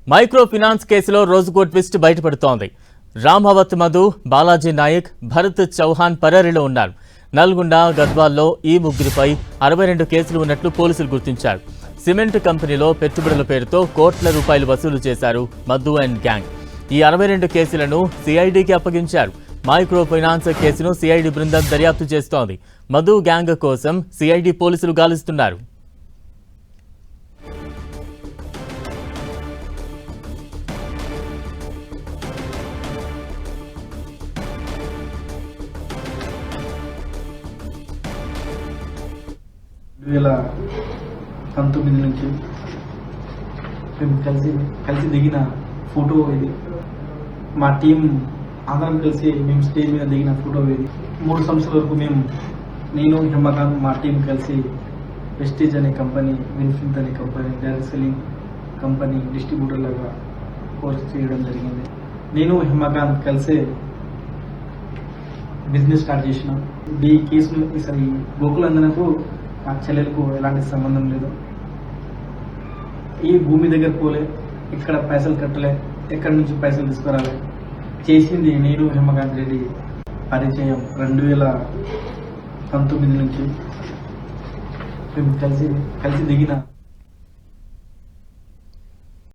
Micro finance కేసులో రోజుకో twist బయటపడుతోంది. Ramavath Madhu, Balaji Naik, Bharat Chauhan పరారీలో ఉన్నారు. నల్గొండ, గద్వాల్లో ఈ ముగ్గురిపై 62 కేసులు ఉన్నట్లు పోలీసులు గుర్తించారు. సిమెంట్ కంపెనీలో పెట్టుబడుల పేరుతో కోట్ల రూపాయలు వసూలు చేశారు మధు అండ్ గ్యాంగ్. ఈ 62 కేసులను సిఐడికి అప్పగించారు. మైక్రో ఫైనాన్స్ కేసును సిఐడి బృందం దర్యాప్తు చేస్తోంది. మధు గ్యాంగ్ కోసం సిఐడి పోలీసులు గాలిస్తున్నారు. నుంచి మేము కలిసి దిగిన ఫోటో ఇది. మా టీం అందరం కలిసి మేము స్టేజ్ మీద దిగిన ఫోటో ఇది. 3 సంవత్సరాల వరకు నేను హిమకాంత్ మా టీం కలిసి వెస్టేజ్ అనే కంపెనీ, విన్ఫినిట్ అనే company, direct selling company distributor లాగా కోర్స్ చేయడం జరిగింది. నేను హిమకాంత్ కలిసి బిజినెస్ స్టార్ట్ చేసిన. ఈ కేసును ఈసారి గోకులందనకు నా చెల్లెలకు ఎలాంటి సంబంధం లేదు. ఈ భూమి దగ్గర పోలే, ఇక్కడ పైసలు కట్టలే, ఎక్కడి నుంచి పైసలు తీసుకురాలే. చేసింది నేను హిమకాంత్ రెడ్డి. పరిచయం 2019 నుంచి మేము కలిసి దిగిన